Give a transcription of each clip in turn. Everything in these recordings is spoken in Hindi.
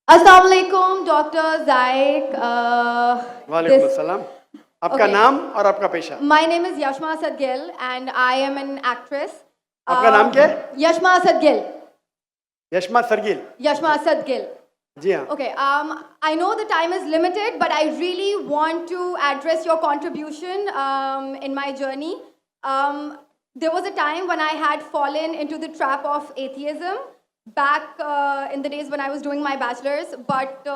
Assalamu alaikum, Dr. Zaik. वालेकुम अस्सलाम। आपका Okay. नाम और आपका पेशा? My name is Yashma Asad Gill and I am an actress. आपका नाम क्या है? Yashma Asad Gill. Yashma सरगिल। Yashma Asad Gill. जी हाँ। Okay, I know the time is limited, but I really want to address your contribution in my journey. There was a time when I had fallen into the trap of atheism back in the days when I was doing my bachelor's, but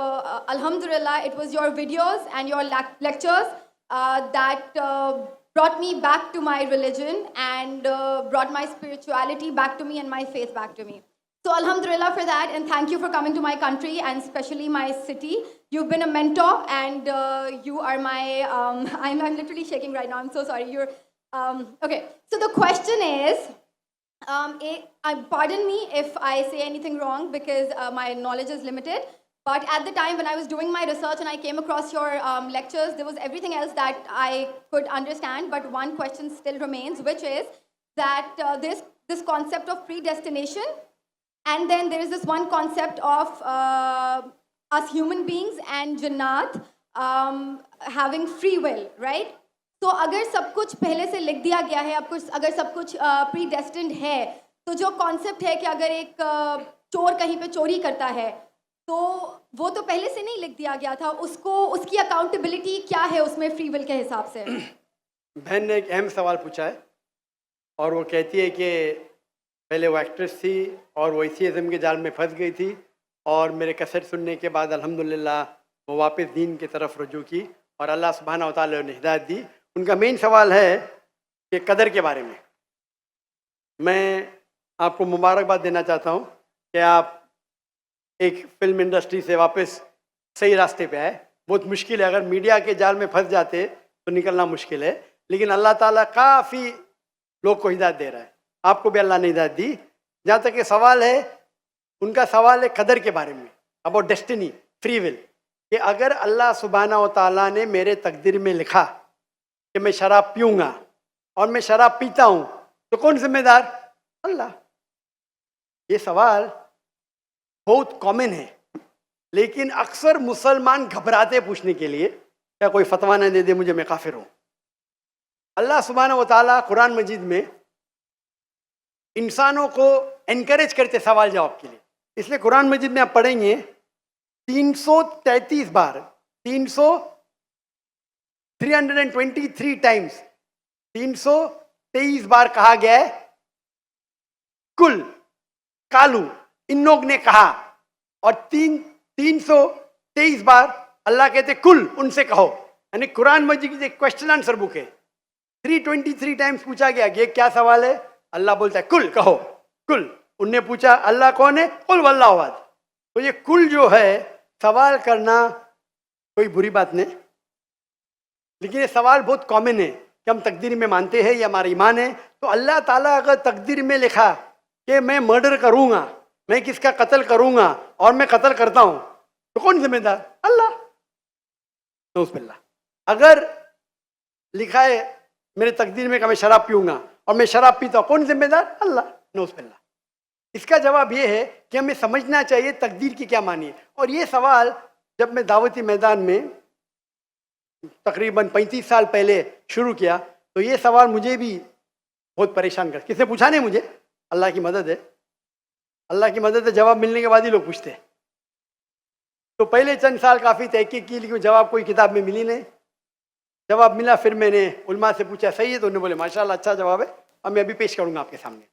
Alhamdulillah, it was your videos and your lectures that brought me back to my religion and brought my spirituality back to me and my faith back to me. So Alhamdulillah for that, and thank you for coming to my country and especially my city. You've been a mentor, and you are my. I'm literally shaking right now. I'm so sorry. You're okay. So the question is, pardon me if I say anything wrong because my knowledge is limited. But at the time when I was doing my research and I came across your lectures, there was everything else that I could understand. But one question still remains, which is that this concept of predestination. And then there is this one concept of us human beings and Jannat having free will, right? तो अगर सब कुछ पहले से लिख दिया गया है, अगर सब कुछ प्रीडेस्टिन्ड है, तो जो कॉन्सेप्ट है कि अगर एक चोर कहीं पे चोरी करता है, तो वो तो पहले से नहीं लिख दिया गया था, उसकी अकाउंटेबिलिटी क्या है उसमें फ्री विल के हिसाब से? बहन ने एक अहम सवाल पूछा है और वो कहती है कि पहले वो एक्ट्रेस थी और वो एथियज़म के जाल में फंस गई थी और मेरे कैसेट सुनने के बाद अल्हम्दुलिल्लाह वो वापस दीन की तरफ रुजू की और अल्लाह सुब्हानहू व तआला ने हिदायत दी। उनका मेन सवाल है कि कदर के बारे में। मैं आपको मुबारकबाद देना चाहता हूँ कि आप एक फिल्म इंडस्ट्री से वापस सही रास्ते पे आए। बहुत मुश्किल है, अगर मीडिया के जाल में फंस जाते तो निकलना मुश्किल है, लेकिन अल्लाह ताला काफ़ी लोग को हिदायत दे रहा है। आपको भी अल्लाह ने हिदायत दी। जहाँ तक ये सवाल है, उनका सवाल है कदर के बारे में, अबाउट डेस्टिनी, फ्री विल, कि अगर अल्लाह सुब्हानहू व तआला ने मेरे तकदीर में लिखा कि मैं शराब पीऊँगा और मैं शराब पीता हूँ, तो कौन जिम्मेदार? अल्लाह। ये सवाल बहुत कॉमन है, लेकिन अक्सर मुसलमान घबराते पूछने के लिए, क्या कोई फतवा न दे दे मुझे, मैं काफिर हूँ। अल्लाह सुब्हानहू व तआला कुरान मजीद में इंसानों को एनकरेज करते सवाल जवाब के लिए, इसलिए कुरान मजीद में आप पढ़ेंगे 333 बार, 323 टाइम्स, 323 बार कहा गया है कुल, कालू, इन लोग ने कहा, और 323 बार अल्लाह कहते कुल, उनसे कहो। यानी कुरान मजीद की एक क्वेश्चन आंसर बुक है। 323 टाइम्स पूछा गया कि ये क्या सवाल है, अल्लाह बोलता है कुल, कहो कुल। उनने पूछा अल्लाह कौन है, कुल वल्लाहु अहद। तो ये कुल जो है, सवाल करना कोई बुरी बात नहीं, लेकिन ये सवाल बहुत कॉमन है कि हम तकदीर में मानते हैं, ये हमारा ईमान है। तो अल्लाह ताला अगर तकदीर में लिखा कि मैं मर्डर करूंगा, मैं किसका कत्ल करूंगा और मैं कत्ल करता हूं, तो कौन जिम्मेदार? अल्लाह। नऊज़ुबिल्लाह। अगर लिखा है मेरे तकदीर में कि मैं शराब पीऊंगा और मैं शराब पीता हूं, कौन जिम्मेदार? अल्लाह। नऊज़ुबिल्लाह। इसका जवाब ये है कि हमें समझना चाहिए तकदीर की क्या मानी है। और ये सवाल जब मैं दावती मैदान में तकरीबन 35 साल पहले शुरू किया, तो ये सवाल मुझे भी बहुत परेशान कर, किसने पूछा नहीं मुझे, अल्लाह की मदद है, अल्लाह की मदद है, जवाब मिलने के बाद ही लोग पूछते हैं। तो पहले चंद साल काफ़ी तहकीक की, लेकिन जवाब कोई किताब में मिली नहीं। जवाब मिला, फिर मैंने उलमा से पूछा सही है, तो उन्होंने बोले माशाल्लाह अच्छा जवाब है, अब मैं अभी पेश करूंगा आपके सामने।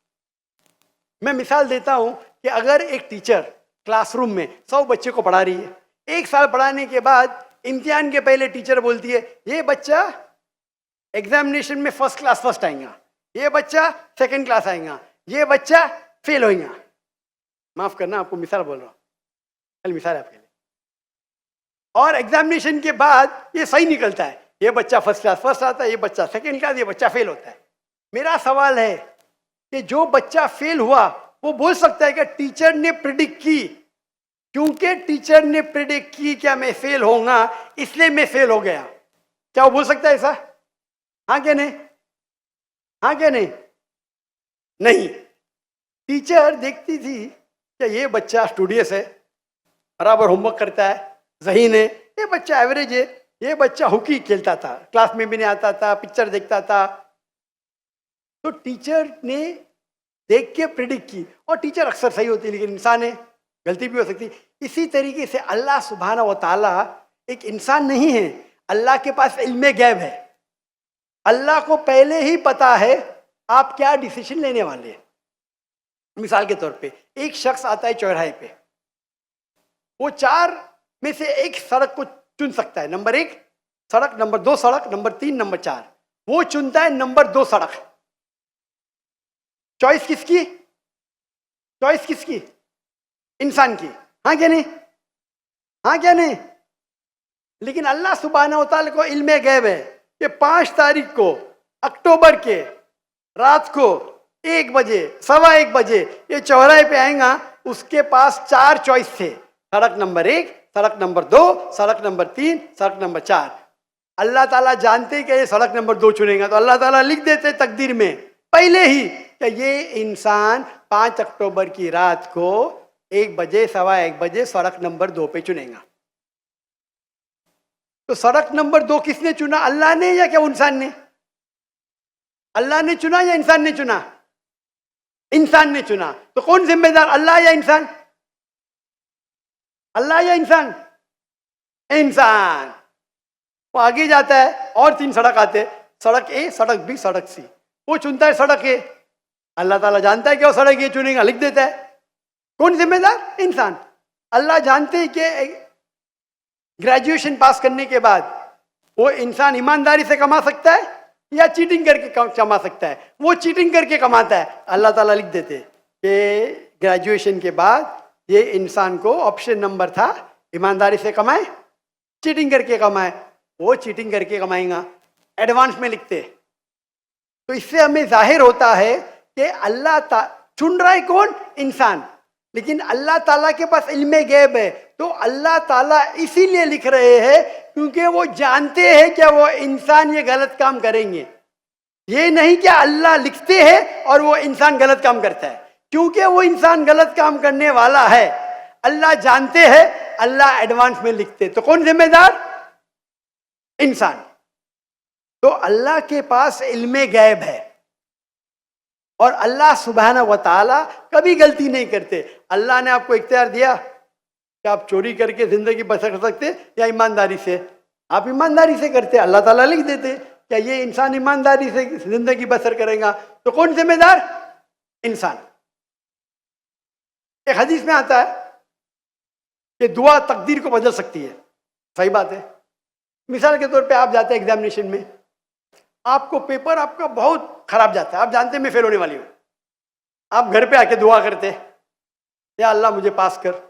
मैं मिसाल देता हूं कि अगर एक टीचर क्लासरूम में 100 बच्चे को पढ़ा रही है, 1 साल पढ़ाने के बाद इम्तिहान के पहले टीचर बोलती है ये बच्चा एग्जामिनेशन में फर्स्ट क्लास फर्स्ट आएगा, ये बच्चा सेकंड क्लास आएगा, ये बच्चा फेल होएगा। माफ करना, आपको मिसाल बोल रहा हूँ, कल मिसाल है आपके लिए। और एग्जामिनेशन के बाद ये सही निकलता है, ये बच्चा फर्स्ट क्लास फर्स्ट आता है, ये बच्चा सेकंड क्लास, ये बच्चा फेल होता है। मेरा सवाल है कि जो बच्चा फेल हुआ वो बोल सकता है कि टीचर ने प्रिडिक्ट की, क्योंकि टीचर ने प्रिडिक्ट की क्या मैं फेल होऊंगा, इसलिए मैं फेल हो गया। क्या वो बोल सकता है ऐसा? हाँ क्या नहीं? हाँ क्या नहीं? नहीं। टीचर देखती थी कि ये बच्चा स्टूडियस है, बराबर होमवर्क करता है, ज़हीन है, ये बच्चा एवरेज है, ये बच्चा हॉकी खेलता था, क्लास में भी नहीं आता था, पिक्चर देखता था। तो टीचर ने देख के प्रिडिक्ट की, और टीचर अक्सर सही होती है, लेकिन इंसान है, गलती भी हो सकती है। इसी तरीके से अल्लाह सुब्हाना व ताला एक इंसान नहीं है, अल्लाह के पास इल्मे गैब है। अल्लाह को पहले ही पता है आप क्या डिसीजन लेने वाले हैं। मिसाल के तौर पे एक शख्स आता है चौराहे पे, वो 4 में से एक सड़क को चुन सकता है, नंबर 1 सड़क, नंबर 2 सड़क, नंबर 3, नंबर 4। वो चुनता है नंबर 2 सड़क। चॉइस किसकी? चॉइस किसकी? इंसान की। हाँ क्या नहीं? हाँ क्या नहीं? लेकिन अल्लाह सुब्हाना व तआला को इल्मे गैब है कि 5 तारीख को अक्टूबर के रात को 1 बजे, 1:15 बजे ये चौराहे पे आएगा, उसके पास 4 चॉइस थे, सड़क नंबर 1, सड़क नंबर 2, सड़क नंबर 3, सड़क नंबर 4। अल्लाह ताला जानते कि ये सड़क नंबर 2 चुनेगा, तो अल्लाह ताला लिख देते तकदीर में पहले ही कि ये इंसान 5 अक्टूबर की रात को 1 बजे, 1:15 बजे सड़क नंबर 2 पे चुनेगा। तो सड़क नंबर 2 किसने चुना? अल्लाह ने या क्या इंसान ने? अल्लाह ने चुना या इंसान ने चुना? इंसान ने चुना। तो कौन जिम्मेदार, अल्लाह या इंसान? अल्लाह या इंसान? इंसान। वो आगे जाता है और 3 सड़क आते, सड़क ए, सड़क बी, सड़क सी। वो चुनता है सड़क ए, अल्लाह ताला जानता है कि वो सड़क ए चुनेगा, लिख देता है। कौन जिम्मेदार? इंसान। अल्लाह जानते हैं कि ग्रेजुएशन पास करने के बाद वो इंसान ईमानदारी से कमा सकता है या चीटिंग करके कमा सकता है। वो चीटिंग करके कमाता है, अल्लाह ताला लिख देते कि ग्रेजुएशन के बाद ये इंसान को ऑप्शन नंबर था ईमानदारी से कमाए, चीटिंग करके कमाए। वो चीटिंग करके कमाएगा, एडवांस में लिखते। तो इससे हमें जाहिर होता है कि अल्लाह चुन रहा है कौन? इंसान। लेकिन अल्लाह ताला के पास इल्मे गैब है, तो अल्लाह ताला इसीलिए लिख रहे हैं क्योंकि वो जानते हैं कि वो इंसान ये गलत काम करेंगे। ये नहीं कि अल्लाह लिखते हैं और वो इंसान गलत काम करता है, क्योंकि वो इंसान गलत काम करने वाला है, अल्लाह जानते हैं, अल्लाह एडवांस में लिखते। तो कौन जिम्मेदार? इंसान। तो अल्लाह के पास इल्मे गैब है, और अल्लाह सुब्हाना व तआला कभी गलती नहीं करते। अल्लाह ने आपको इख्तियार दिया कि आप चोरी करके जिंदगी बसर कर सकते या ईमानदारी से। आप ईमानदारी से करते, अल्लाह ताला लिख देते क्या ये इंसान ईमानदारी से जिंदगी बसर करेगा। तो कौन जिम्मेदार? इंसान। एक हदीस में आता है कि दुआ तकदीर को बदल सकती है। सही बात है। मिसाल के तौर पे आप जाते हैं एग्जामिनेशन में, आपको पेपर आपका बहुत खराब जाता है, आप जानते हैं मैं फेल होने वाली हूँ, आप घर पे आके दुआ करते या अल्लाह मुझे पास कर।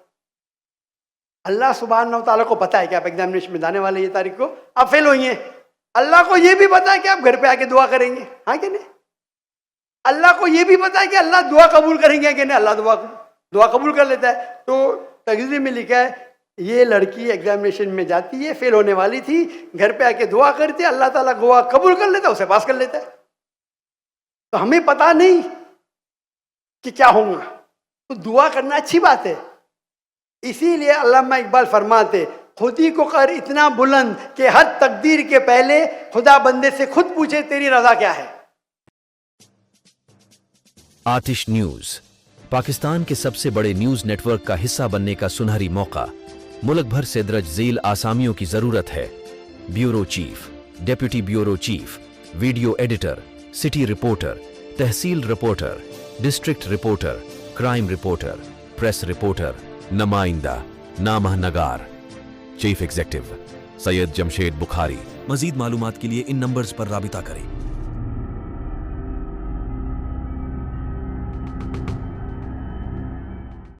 अल्लाह सुब्हानहू व तआला को पता है कि आप एग्जामिनेशन में जाने वाले ये तारीख को आप फेल होंगे। अल्लाह को ये भी पता है कि आप घर पे आके दुआ करेंगे, हाँ कि नहीं? अल्लाह को ये भी पता है कि अल्लाह दुआ कबूल करेंगे कि नहीं। अल्लाह दुआ कबूल कर लेता है। तो तकदीर में लिखा है ये लड़की एग्जामिनेशन में जाती है, फेल होने वाली थी, घर पे आके दुआ करती है, अल्लाह ताला दुआ कबूल कर लेता है, उसे पास कर लेता है। तो हमें पता नहीं कि क्या होगा, तो दुआ करना अच्छी बात है। इसीलिए अल्लामा इकबाल फरमाते खुदी को कर इतना बुलंद कि हर तकदीर के पहले खुदा बंदे से खुद पूछे तेरी रजा क्या है। आतिश न्यूज पाकिस्तान के सबसे बड़े न्यूज नेटवर्क का हिस्सा बनने का सुनहरी मौका। मुल्क भर से दर्ज झेल आसामियों की जरूरत है। Bureau chief, deputy bureau chief, video editor, city reporter, तहसील reporter, district reporter, crime reporter, press reporter, नुमाइंदा, नामहनगार। Chief executive Syed Jamshed Bukhari. मजीद मालूमात के लिए इन नंबर्स पर राबिता करें।